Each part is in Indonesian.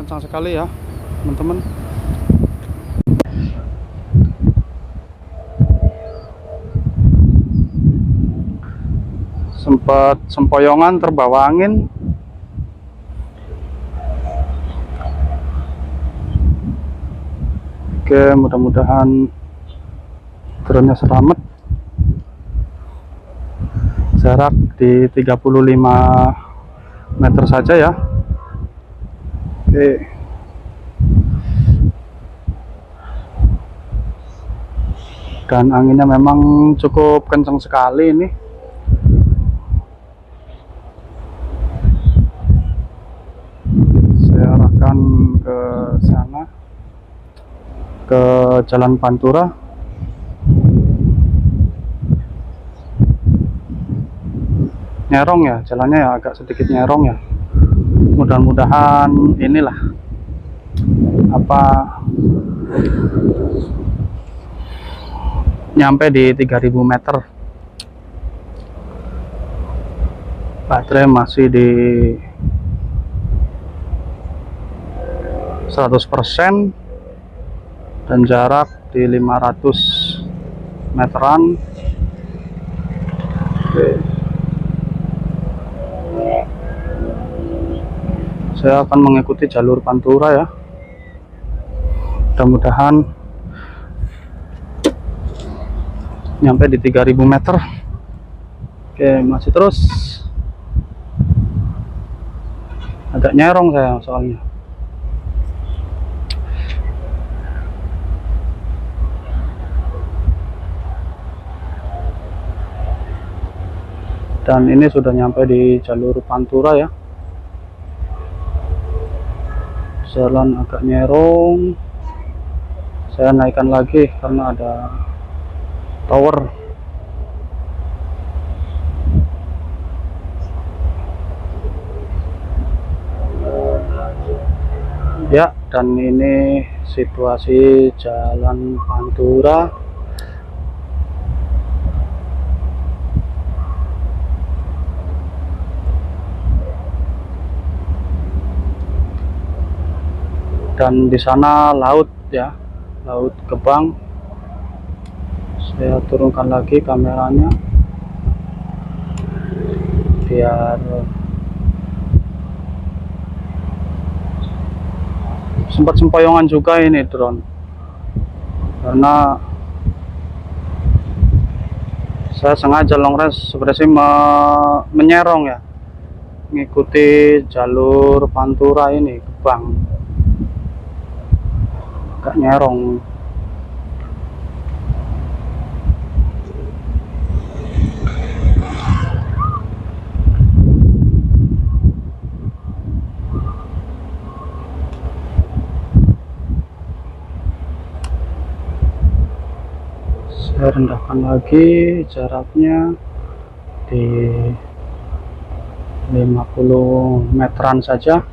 kencang sekali ya teman-teman. Sempat sempoyongan terbawa angin. Oke, mudah-mudahan drone-nya selamat. Jarak di 35 meter saja ya. Oke. Dan anginnya memang cukup kencang sekali ini. Saya arahkan ke sana, ke Jalan Pantura. Nyerong ya, jalannya ya agak sedikit nyerong ya. Mudah-mudahan inilah nyampe di 3000 meter. Baterai masih di 100% dan jarak di 500 meteran. Oke. Saya akan mengikuti jalur Pantura ya. Mudah-mudahan nyampe di 3000 meter. Oke, masih terus. Agak nyerong saya soalnya. Dan ini sudah nyampe di jalur Pantura ya. Jalan agak nyerong. Saya naikkan lagi karena ada tower. Ya, dan ini situasi Jalan Pantura. Dan di sana laut ya, Laut Gebang. Saya turunkan lagi kameranya biar sempat sempoyongan juga ini drone, karena saya sengaja long range sebenarnya menyerong ya, mengikuti jalur Pantura ini Gebang. Agak nyerong. Saya rendahkan lagi jaraknya di 50 meteran saja.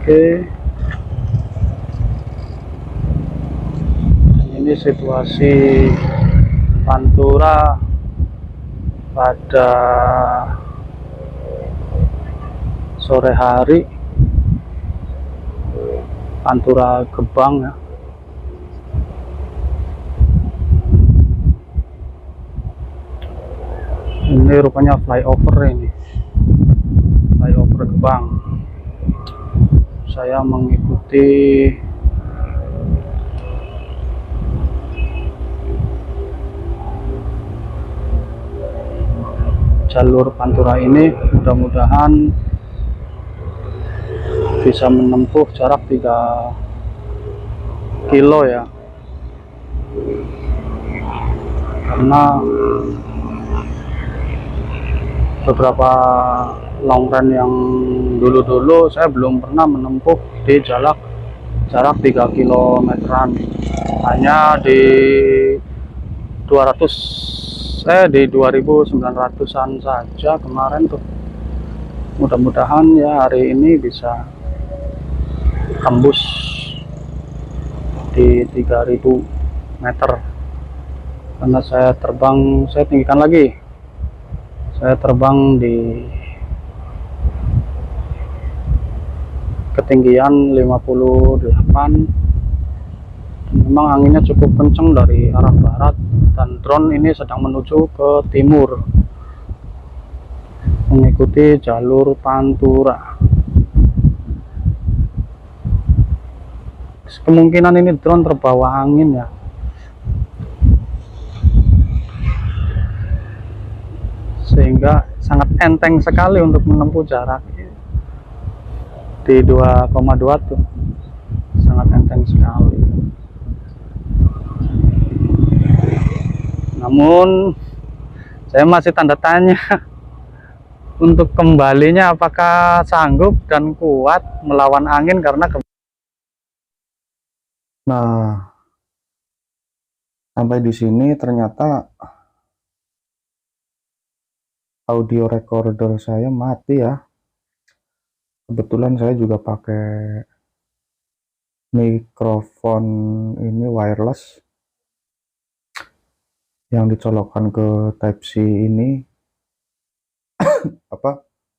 Oke, ini situasi Pantura pada sore hari, Pantura Gebang ya. Ini rupanya flyover ini, flyover Gebang. Saya mengikuti jalur Pantura ini, mudah-mudahan bisa menempuh jarak 3 kilo ya, karena beberapa long run yang dulu-dulu saya belum pernah menempuh di jarak 3 kilometeran, hanya di 2900-an saja kemarin tuh. Mudah-mudahan ya hari ini bisa tembus di 3000 meter, karena saya terbang, saya tinggikan lagi, saya terbang di ketinggian 58. Memang anginnya cukup kencang dari arah barat dan drone ini sedang menuju ke timur mengikuti jalur Pantura. Kemungkinan ini drone terbawa angin ya, sehingga sangat enteng sekali untuk menempuh jarak di 2,2 tuh, sangat enteng sekali. Namun saya masih tanda tanya untuk kembalinya, apakah sanggup dan kuat melawan angin karena nah, sampai di sini ternyata audio recorder saya mati ya. Kebetulan saya juga pakai mikrofon ini wireless yang dicolokkan ke Type C ini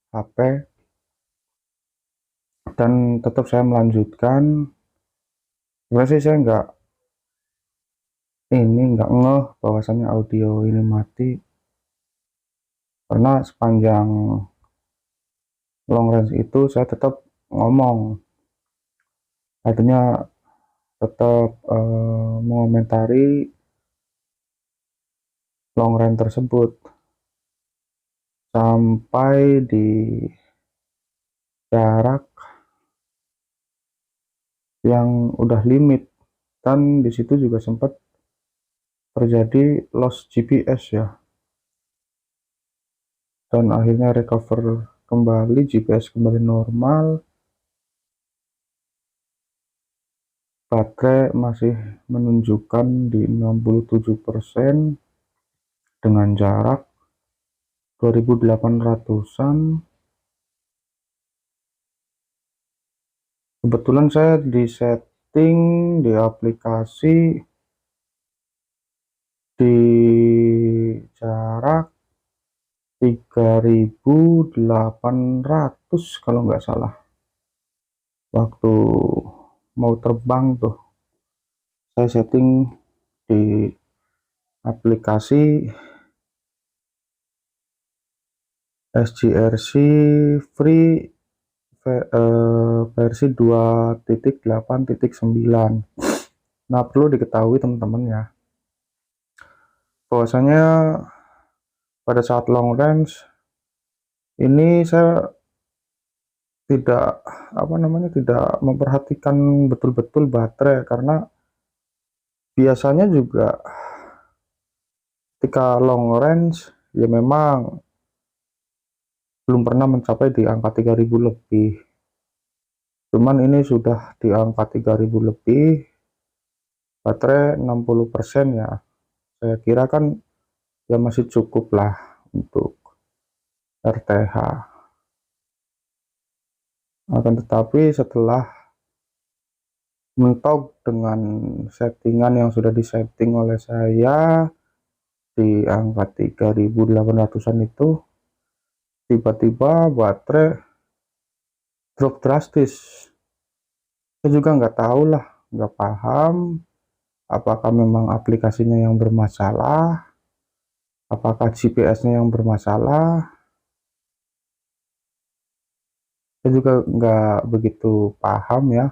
HP, dan tetap saya melanjutkan. Sebenarnya sih saya nggak ngeh bahwasannya audio ini mati, karena sepanjang long range itu saya tetap ngomong, artinya tetap mengomentari long range tersebut sampai di jarak yang udah limit, dan disitu juga sempat terjadi loss GPS ya, dan akhirnya recover kembali, GPS kembali normal, baterai masih menunjukkan di 67% dengan jarak 2800-an. Kebetulan saya di setting di aplikasi di jarak 3800 kalau nggak salah, waktu mau terbang tuh saya setting di aplikasi SGRC free versi 2.8.9. Nah, perlu diketahui teman-teman ya, bahwasanya pada saat long range ini saya tidak tidak memperhatikan betul-betul baterai, karena biasanya juga ketika long range ya memang belum pernah mencapai di angka 3000 lebih, cuman ini sudah di angka 3000 lebih, baterai 60% ya, saya kira kan ya masih cukup lah untuk RTH. Akan tetapi setelah mentok dengan settingan yang sudah disetting oleh saya di angka 3800-an itu, tiba-tiba baterai drop drastis. Saya juga nggak tahu lah, nggak paham apakah memang aplikasinya yang bermasalah, apakah GPS-nya yang bermasalah. Saya juga nggak begitu paham ya.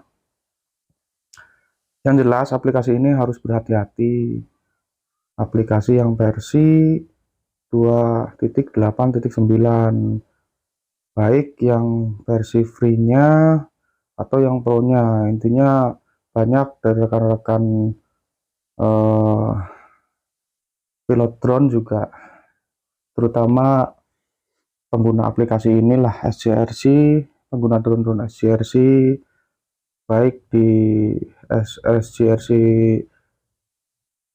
Yang jelas aplikasi ini harus berhati-hati. Aplikasi yang versi 2.8.9, baik yang versi free-nya atau yang pro-nya. Intinya banyak dari rekan-rekan pilot drone juga, terutama pengguna aplikasi inilah SGRC, pengguna drone SGRC, baik di SGRC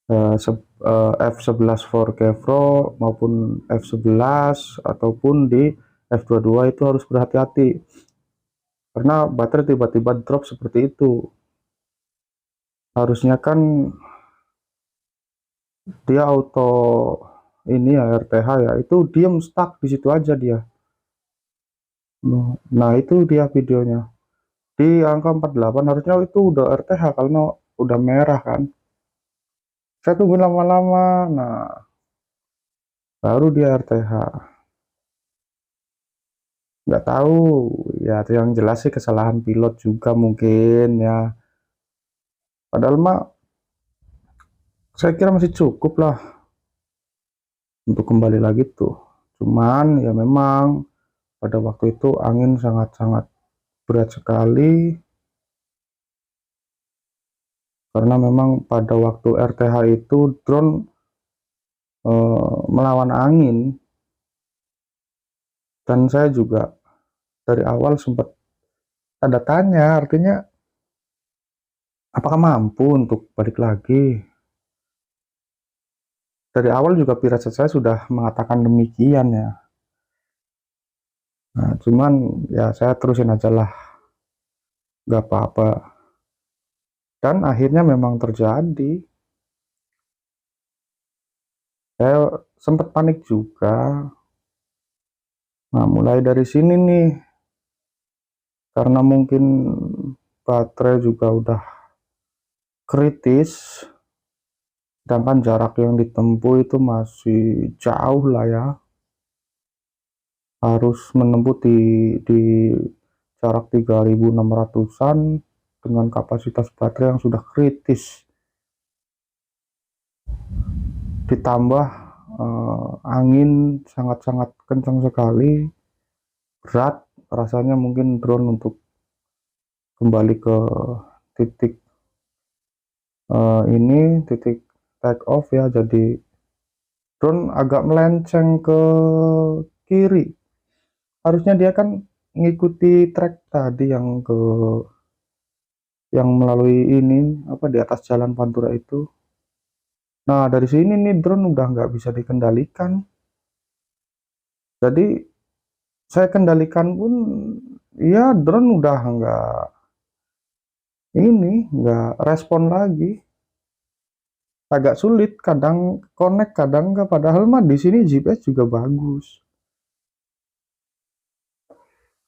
F11 4K Pro maupun F11 ataupun di F22, itu harus berhati-hati karena baterai tiba-tiba drop seperti itu. Harusnya kan dia auto ini ya, RTH ya, itu diem stuck di situ aja dia. Nah itu dia videonya di angka 48, harusnya itu udah RTH karena udah merah kan. Saya tunggu lama-lama, nah baru dia RTH. Nggak tahu ya, yang jelas sih kesalahan pilot juga mungkin ya. Padahal mah saya kira masih cukup lah untuk kembali lagi tuh. Cuman ya memang pada waktu itu angin sangat-sangat berat sekali, karena memang pada waktu RTH itu drone melawan angin. Dan saya juga dari awal sempat ada tanya, artinya apakah mampu untuk balik lagi. Dari awal juga firasat saya sudah mengatakan demikian ya. Nah, cuman ya saya terusin aja lah, gak apa-apa. Dan akhirnya memang terjadi. Saya sempat panik juga. Nah, mulai dari sini nih, karena mungkin baterai juga udah kritis, sedangkan jarak yang ditempuh itu masih jauh lah ya. Harus menempuh di jarak 3600-an dengan kapasitas baterai yang sudah kritis. Ditambah angin sangat-sangat kencang sekali, berat rasanya mungkin drone untuk kembali ke titik ini, titik take off ya. Jadi drone agak melenceng ke kiri, harusnya dia kan ngikuti track tadi yang melalui ini apa di atas jalan Pantura itu. Nah dari sini nih drone udah nggak bisa dikendalikan, jadi saya kendalikan pun ya drone udah nggak respon lagi, agak sulit, kadang connect kadang nggak, padahal mah di sini GPS juga bagus.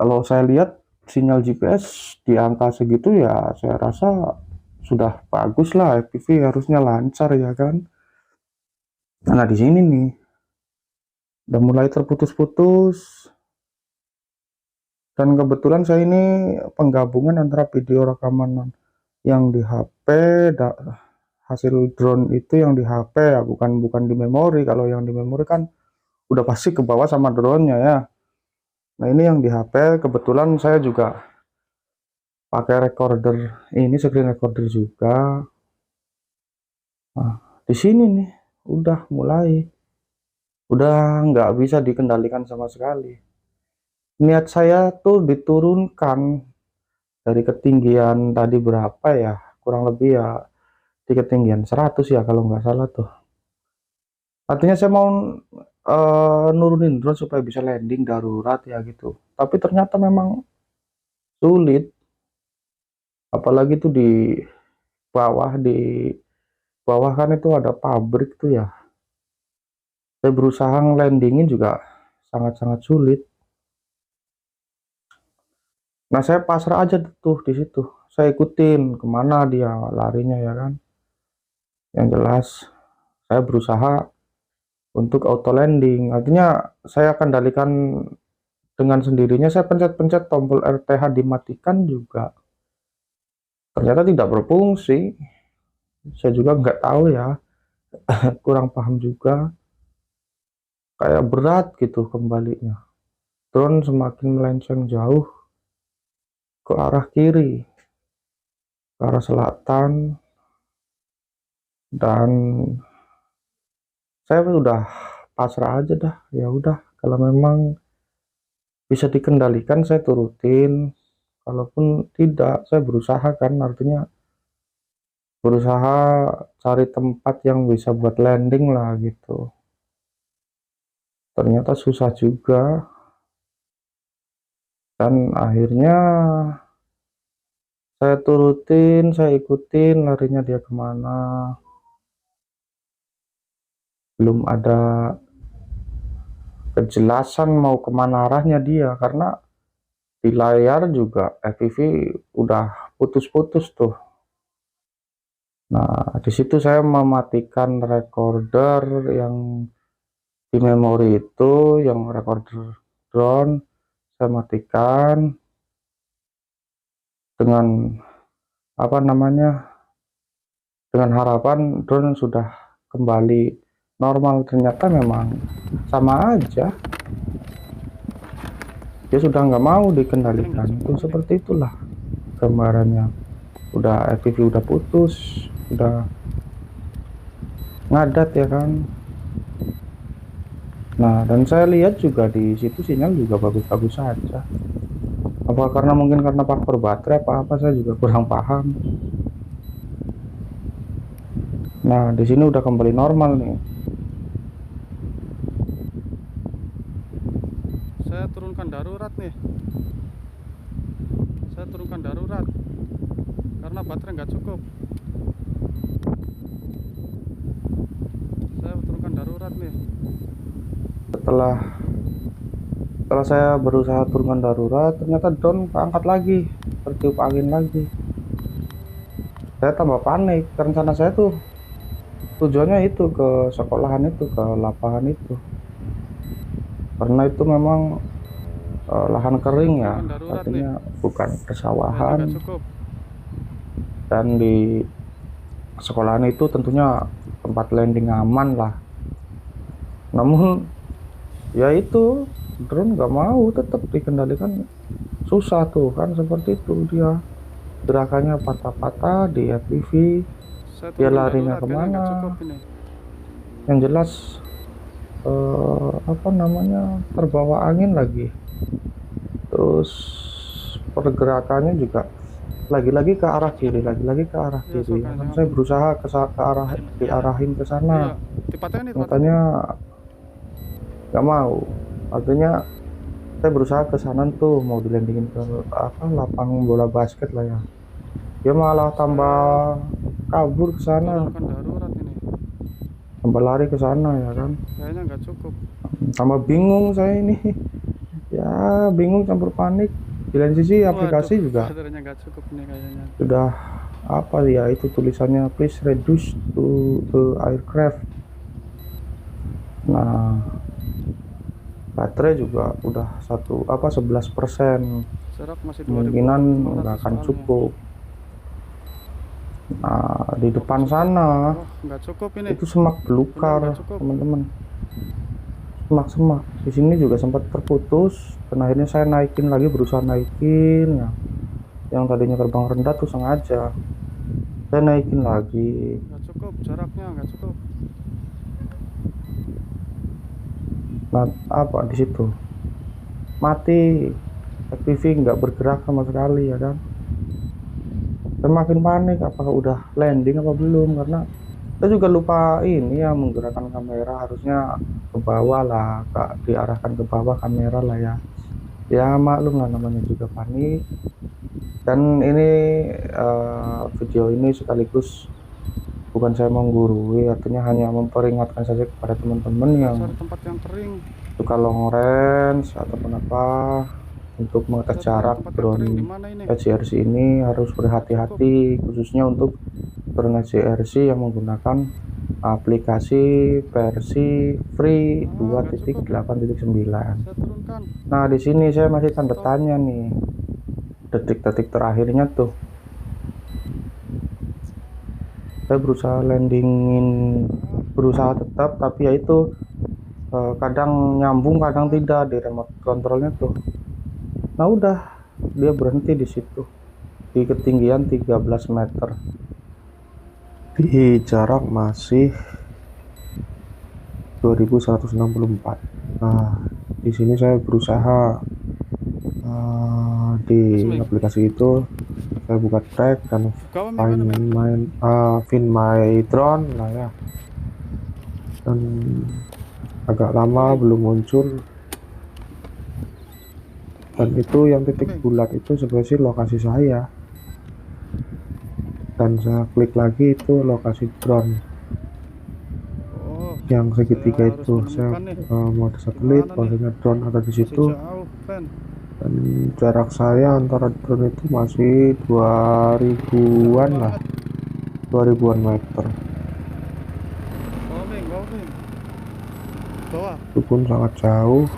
Kalau saya lihat sinyal GPS di angka segitu ya saya rasa sudah bagus lah, FPV harusnya lancar ya kan. Nah di sini nih udah mulai terputus-putus, dan kebetulan saya ini penggabungan antara video rekaman yang di HP, hasil drone itu yang di HP ya, bukan di memori. Kalau yang di memori kan udah pasti ke bawah sama drone-nya ya. Nah ini yang di HP, kebetulan saya juga pakai recorder ini, screen recorder juga. Nah, di sini nih udah nggak bisa dikendalikan sama sekali. Niat saya tuh diturunkan dari ketinggian tadi berapa ya, kurang lebih ya di ketinggian 100 ya kalau nggak salah tuh. Artinya saya mau nurunin drone supaya bisa landing darurat ya gitu. Tapi ternyata memang sulit, apalagi tuh di bawah kan itu ada pabrik tuh ya. Saya berusaha landingin juga sangat-sangat sulit. Nah saya pasrah aja tuh di situ. Saya ikutin kemana dia larinya ya kan. Yang jelas saya berusaha untuk auto landing. Artinya saya kendalikan dengan sendirinya. Saya pencet-pencet tombol RTH dimatikan juga. Ternyata tidak berfungsi. Saya juga nggak tahu ya. Kurang paham juga. Kayak berat gitu kembalinya. Drone semakin melenceng jauh ke arah kiri, ke arah selatan, dan saya udah pasrah aja dah. Ya udah, kalau memang bisa dikendalikan saya turutin, kalaupun tidak saya berusaha kan, artinya berusaha cari tempat yang bisa buat landing lah gitu. Ternyata susah juga, dan akhirnya saya turutin, saya ikutin larinya dia kemana. belum ada kejelasan mau kemana arahnya dia, karena di layar juga FPV udah putus-putus tuh. Nah, di situ saya mematikan recorder yang di memori itu, yang recorder drone saya matikan dengan apa namanya, dengan harapan drone sudah kembali normal. Ternyata memang sama aja, dia sudah nggak mau dikendalikan. Itu seperti itulah gambarannya. Udah FPV udah putus, udah ngadat ya kan. Nah, dan saya lihat juga di situ sinyal juga bagus-bagus saja. Apa karena mungkin karena faktor baterai apa saya juga kurang paham. Nah, di sini udah kembali normal nih. Saya turunkan darurat nih. Saya turunkan darurat karena baterai nggak cukup. Saya turunkan darurat nih. Setelah saya berusaha turunkan darurat, ternyata drone keangkat lagi, tertiup angin lagi. Saya tambah panik. Rencana saya tuh tujuannya itu ke sekolahan itu, ke lapangan itu, karena itu memang lahan kering ya, artinya bukan persawahan. Dan di sekolahan itu tentunya tempat landing aman lah. Namun ya itu drone nggak mau, tetap dikendalikan susah tuh kan, seperti itu dia gerakannya patah-patah di FPV. Dia larinya kemana, yang jelas apa namanya, terbawa angin lagi. Terus pergerakannya juga lagi-lagi ke arah kiri, lagi-lagi ke arah kiri. Kan saya berusaha ke arah, diarahin ke sana, katanya nggak mau. Artinya saya berusaha ke sana tuh, mau dilandingin ke apa, lapang bola basket lah ya. Dia malah tambah kabur ke sana, tambah lari ke sana ya kan. Kayaknya nggak cukup. Tambah bingung saya ini. Ya bingung campur panik. Di lain sisi aplikasi juga nggak cukup nih kayaknya. sudah apa ya, itu tulisannya please reduce to aircraft. Nah, baterai juga udah 11%, kemungkinan nggak akan cukup. Nah, di depan sana itu semak belukar teman-teman, semak-semak. Di sini juga sempat terputus, dan akhirnya saya naikin lagi, berusaha naikin ya. Yang tadinya terbang rendah tuh sengaja saya naikin lagi. Nggak cukup, jaraknya nggak cukup. Nah, apa di situ mati, FPV nggak bergerak sama sekali ya kan. Saya makin panik, apakah udah landing apa belum, karena saya juga lupa ini ya, menggerakkan kamera. Harusnya ke bawah lah, diarahkan ke bawah kamera lah ya. Ya maklum lah, namanya juga panik. Dan ini video ini sekaligus bukan saya menggurui, artinya hanya memperingatkan saja kepada teman-teman yang suka long range ataupun apa, untuk mengetes jarak drone HJRC ini harus berhati-hati, khususnya untuk drone HJRC yang menggunakan aplikasi versi free 2.8.9. Nah, di sini saya masih tanda tanya nih, detik-detik terakhirnya tuh. Saya berusaha landingin, berusaha tetap, tapi ya itu kadang nyambung kadang tidak di remote kontrolnya tuh. Nah udah, dia berhenti di situ di ketinggian 13 meter, di jarak masih 2164. Nah, di sini saya berusaha di aplikasi itu saya buka track dan find my drone lah ya, dan agak lama belum muncul. Dan itu yang titik bulat itu sebenarnya lokasi saya, dan saya klik lagi itu lokasi drone. yang Saya segitiga harus itu. Saya menemukan nih. mau ada satelit, Gimana nih? bahwasanya drone ada di Masih situ, jauh, friend. dan jarak saya antara drone itu masih 2000-an Jauh lah, banget. 2000-an meter. Going, going. Bawah. Itu pun sangat jauh.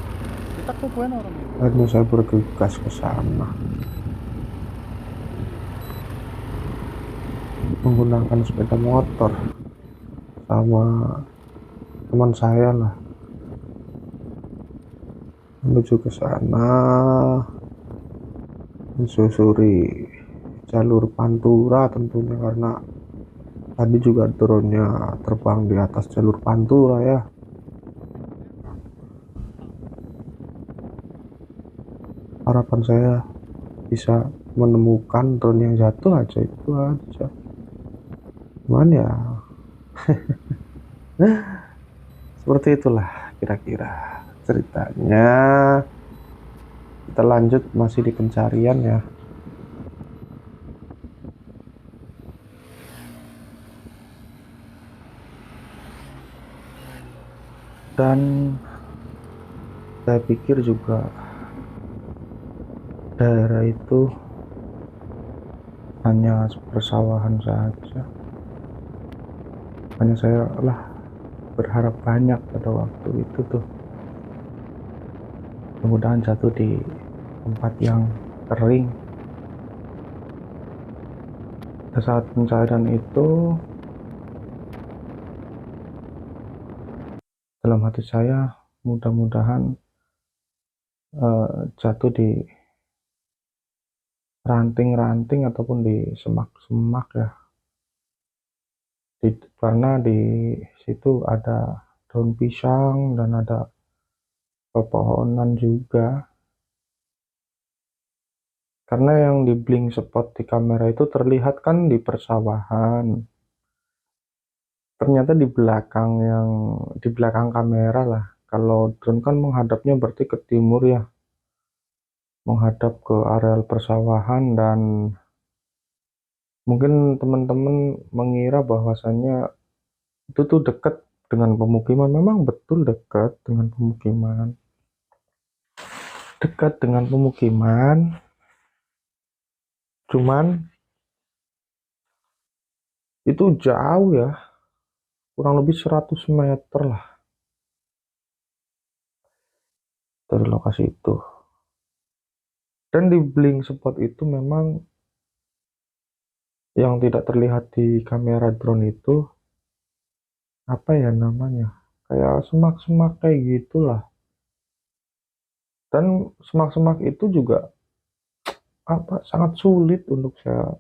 Kita tuh kuen orang. Akhirnya saya bergegas ke sana menggunakan sepeda motor sama teman saya lah, menuju ke sana, mensusuri jalur Pantura tentunya, karena tadi juga drone-nya terbang di atas jalur Pantura ya. Harapan saya bisa menemukan drone yang jatuh aja, itu aja. Cuman ya seperti itulah kira-kira ceritanya. Kita lanjut masih di pencarian ya. Dan saya pikir juga daerah itu hanya persawahan saja. Hanya saya lah berharap banyak pada waktu itu tuh. Mudah-mudahan jatuh di tempat yang kering. Pada saat pencarian itu, dalam hati saya mudah-mudahan jatuh di ranting-ranting ataupun di semak-semak ya. Karena di situ ada daun pisang dan ada pepohonan juga. Karena yang di blink spot di kamera itu terlihat kan di persawahan. Ternyata di belakang kamera lah. Kalau drone kan menghadapnya berarti ke timur ya, menghadap ke areal persawahan, dan mungkin teman-teman mengira bahwasannya itu tuh dekat dengan pemukiman. Memang betul dekat dengan pemukiman. Dekat dengan pemukiman, cuman itu jauh ya, kurang lebih 100 meter lah dari lokasi itu. Dan di blink spot itu memang yang tidak terlihat di kamera drone itu, apa ya namanya, kayak semak-semak kayak gitulah. Dan semak-semak itu juga apa, sangat sulit untuk saya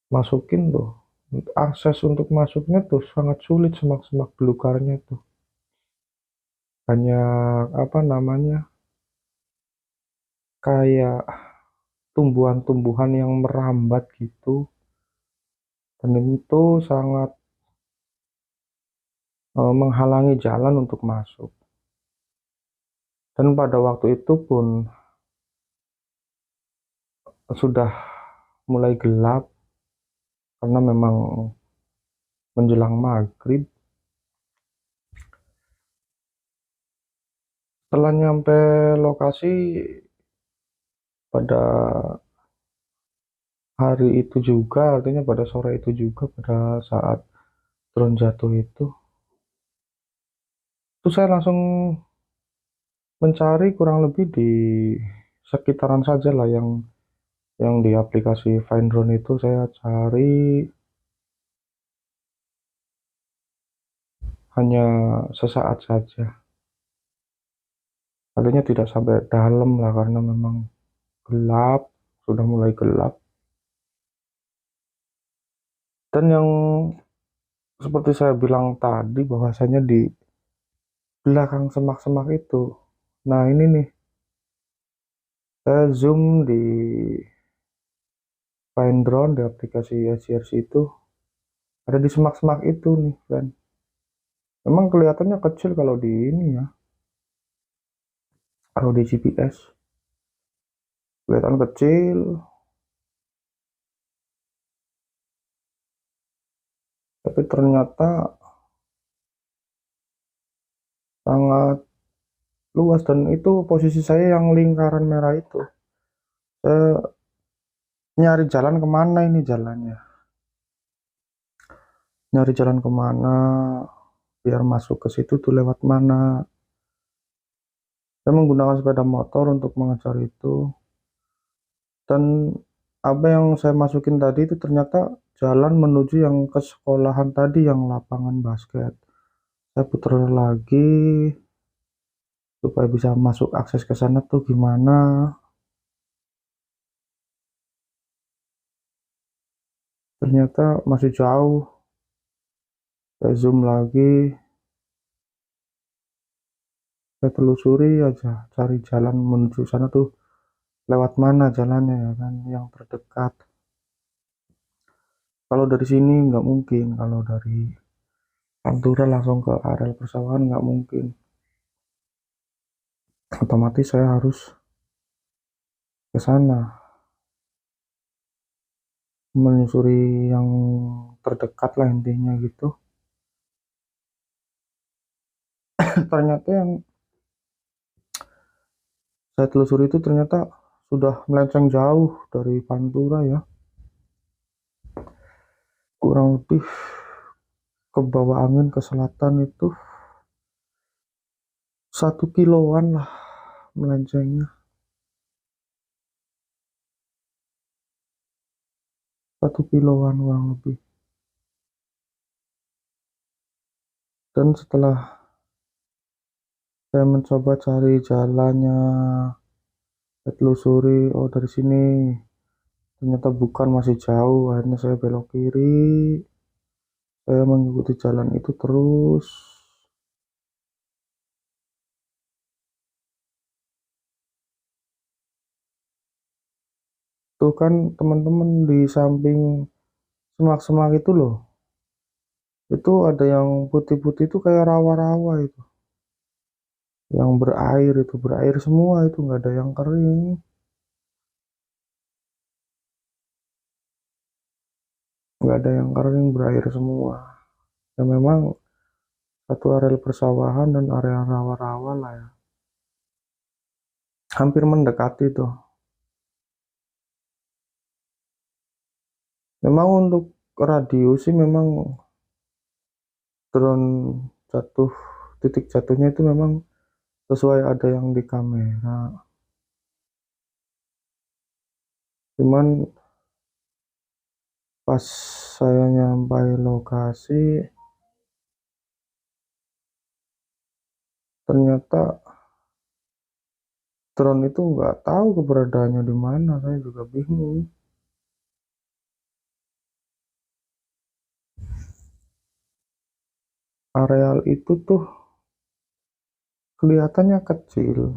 masukin tuh. Akses untuk masuknya tuh sangat sulit, semak-semak belukarnya tuh banyak apa namanya, kayak tumbuhan-tumbuhan yang merambat gitu, dan itu sangat menghalangi jalan untuk masuk. Dan pada waktu itu pun sudah mulai gelap karena memang menjelang maghrib. Setelah nyampe lokasi pada hari itu juga, artinya pada sore itu juga, pada saat drone jatuh itu saya langsung mencari kurang lebih di sekitaran saja lah, yang di aplikasi Find Drone itu saya cari hanya sesaat saja. Artinya tidak sampai dalam lah karena memang gelap, sudah mulai gelap. Dan yang seperti saya bilang tadi bahwasanya di belakang semak-semak itu. Nah, ini nih, saya zoom di Find Drone di aplikasi SCRC itu, ada di semak-semak itu nih, kan. Memang kelihatannya kecil kalau di ini ya, kalau di GPS kelihatan kecil, tapi ternyata sangat luas, dan itu posisi saya yang lingkaran merah itu. Saya nyari jalan kemana ini jalannya, nyari jalan kemana biar masuk ke situ tuh lewat mana. Saya menggunakan sepeda motor untuk mengejar itu, dan apa yang saya masukin tadi itu ternyata jalan menuju yang ke sekolahan tadi, yang lapangan basket. Saya putar lagi supaya bisa masuk akses ke sana tuh gimana. Ternyata masih jauh. Saya zoom lagi, saya telusuri aja, cari jalan menuju sana tuh lewat mana jalannya ya kan, yang terdekat. Kalau dari sini nggak mungkin, kalau dari Pantura langsung ke areal persawahan nggak mungkin. Otomatis saya harus ke sana, menyusuri yang terdekat lah intinya gitu. Ternyata yang saya telusuri itu ternyata sudah melenceng jauh dari Pantura ya, kurang lebih ke bawah angin ke selatan itu 1 kiloan lah melencengnya, 1 kiloan kurang lebih. Dan setelah saya mencoba cari jalannya, saya telusuri, oh dari sini, ternyata bukan, masih jauh. Akhirnya saya belok kiri, saya mengikuti jalan itu terus. Tuh kan teman-teman, di samping semak-semak itu loh, itu ada yang putih-putih itu kayak rawa-rawa itu, yang berair, itu berair semua, itu nggak ada yang kering, nggak ada yang kering, berair semua. Ya memang satu areal persawahan dan area rawa-rawa lah ya, hampir mendekati tuh. Memang untuk radius sih memang drone jatuh, titik jatuhnya itu memang sesuai ada yang di kamera. Cuman pas saya nyampai lokasi, ternyata drone itu nggak tahu keberadaannya di mana. Saya juga bingung. Areal itu tuh kelihatannya kecil.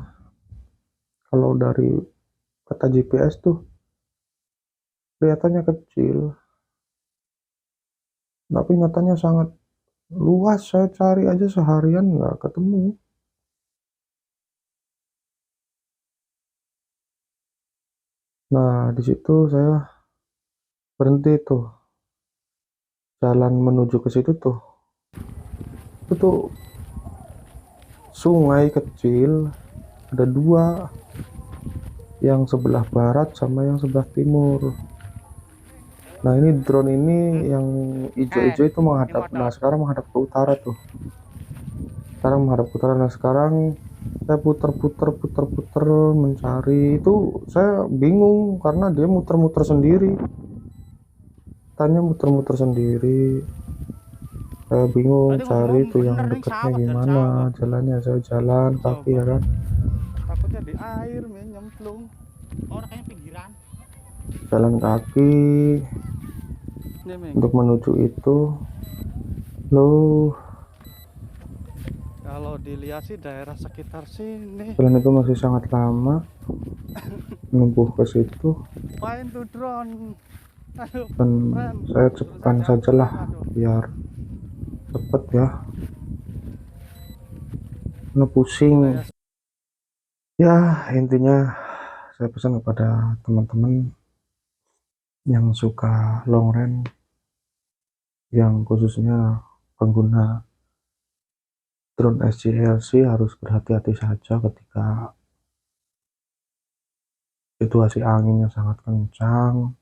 Kalau dari peta GPS tuh kelihatannya kecil, tapi nyatanya sangat luas. Saya cari aja seharian nggak ketemu. Nah, di situ saya berhenti tuh. Jalan menuju ke situ tuh, itu tuh sungai kecil, ada dua, yang sebelah barat sama yang sebelah timur. Nah, ini drone ini yang hijau-hijau itu menghadap, nah sekarang menghadap ke utara tuh. Sekarang menghadap ke utara. Nah, sekarang saya puter-puter mencari itu, saya bingung karena dia muter-muter sendiri. Tanya muter-muter sendiri. Saya bingung cari tuh yang dekatnya gimana jalannya. Saya jalan kaki ya kan, Takutnya di air nyemplung. Orang kayak pinggiran. jalan kaki Nih, Ming. untuk menuju itu. Loh, Kalau dilihat sih daerah sekitar sini. jalan itu masih sangat lama menempuh ke situ, Main tuh drone. Aduh, dan keren. saya cepatkan sajalah biar cepet ya, karena pusing. Ya intinya saya pesan kepada teman-teman yang suka long range, yang khususnya pengguna drone SCLC harus berhati-hati saja ketika situasi anginnya sangat kencang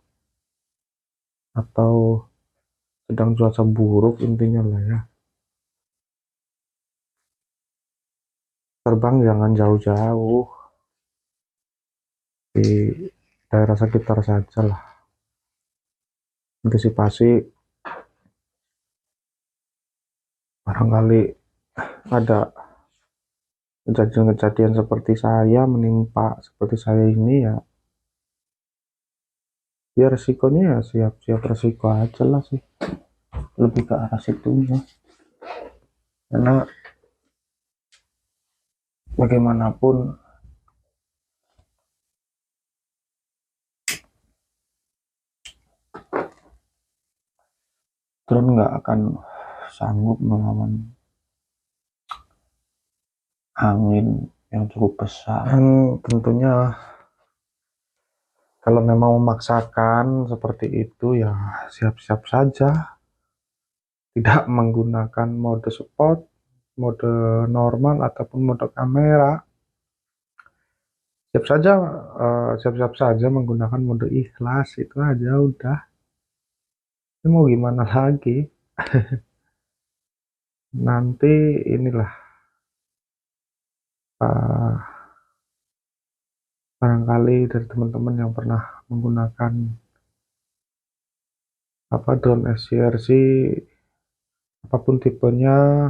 atau sedang cuaca buruk, intinya lah ya. Terbang jangan jauh-jauh, di daerah sekitar saja lah. Antisipasi barangkali ada kejadian-kejadian seperti saya menimpa seperti saya ini ya. Ya resikonya ya siap-siap resiko aja lah sih, lebih ke arah situnya. Karena bagaimanapun drone nggak akan sanggup melawan angin yang cukup besar. Dan tentunya kalau memang memaksakan seperti itu ya siap-siap saja, tidak menggunakan mode sport, mode normal ataupun mode kamera. Siap-siap saja menggunakan mode ikhlas, itu aja udah. Ini mau gimana lagi? Nanti inilah barangkali dari teman-teman yang pernah menggunakan drone SCRC apapun tipenya,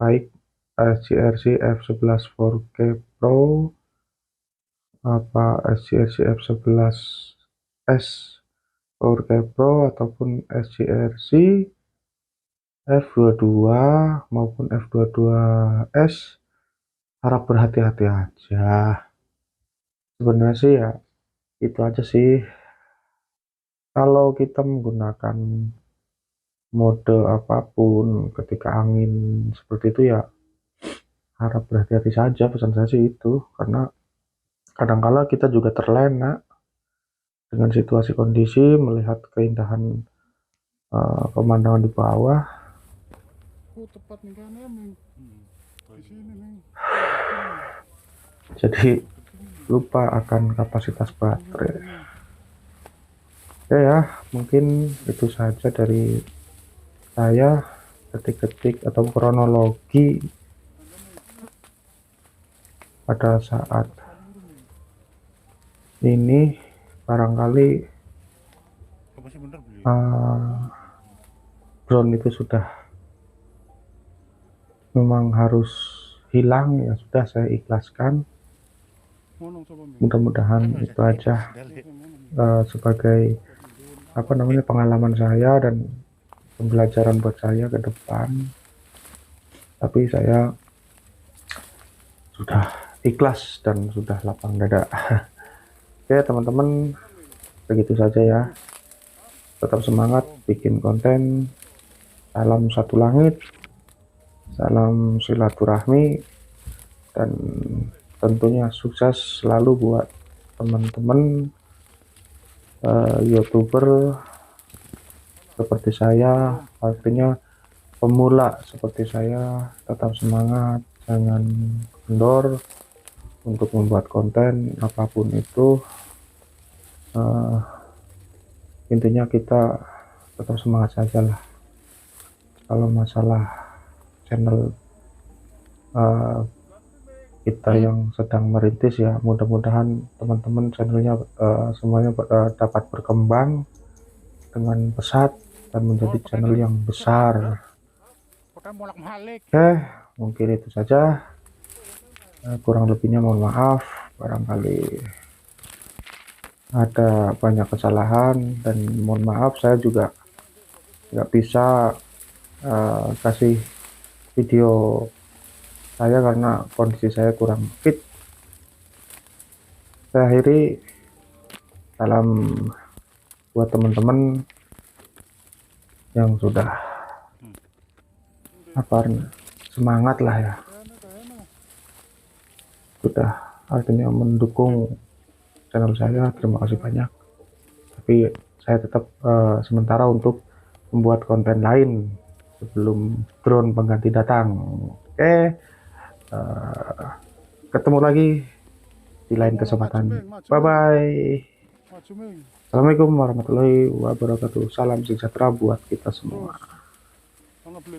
baik SCRC F11 4K Pro, SCRC F11S 4K Pro ataupun SCRC F22 maupun F22S, harap berhati-hati aja. Sebenarnya sih ya itu aja sih. Kalau kita menggunakan mode apapun ketika angin seperti itu ya harap berhati-hati saja, pesan saya sih itu. Karena kadangkala kita juga terlena dengan situasi kondisi, melihat keindahan pemandangan di bawah. Tepat nih kan ya, di sini nih. Jadi lupa akan kapasitas baterai. Ya, mungkin itu saja dari saya, detik-detik atau kronologi pada saat ini. Barangkali drone itu sudah memang harus hilang, ya sudah saya ikhlaskan. Mudah-mudahan itu aja sebagai pengalaman saya dan pembelajaran buat saya ke depan. Tapi saya sudah ikhlas dan sudah lapang dada. Oke teman-teman, begitu saja ya. Tetap semangat bikin konten. Salam satu langit, salam silaturahmi, dan tentunya sukses selalu buat teman-teman YouTuber seperti saya, artinya pemula seperti saya. Tetap semangat, jangan kendor untuk membuat konten apapun itu. Intinya kita tetap semangat saja lah. Kalau masalah channel kita yang sedang merintis ya, mudah-mudahan teman-teman channelnya semuanya dapat berkembang dengan pesat dan menjadi channel yang besar. Oke, mungkin itu saja. Kurang lebihnya mohon maaf, barangkali ada banyak kesalahan, dan mohon maaf saya juga nggak bisa kasih video saya karena kondisi saya kurang fit. Saya akhiri, salam buat teman-teman yang sudah semangat lah ya, sudah artinya mendukung channel saya. Terima kasih banyak. Tapi saya tetap sementara untuk membuat konten lain sebelum drone pengganti datang. Oke, ketemu lagi di lain kesempatan. Bye bye. Maju Ming. Assalamualaikum warahmatullahi wabarakatuh. Salam sejahtera buat kita semua. Terus. Ono belum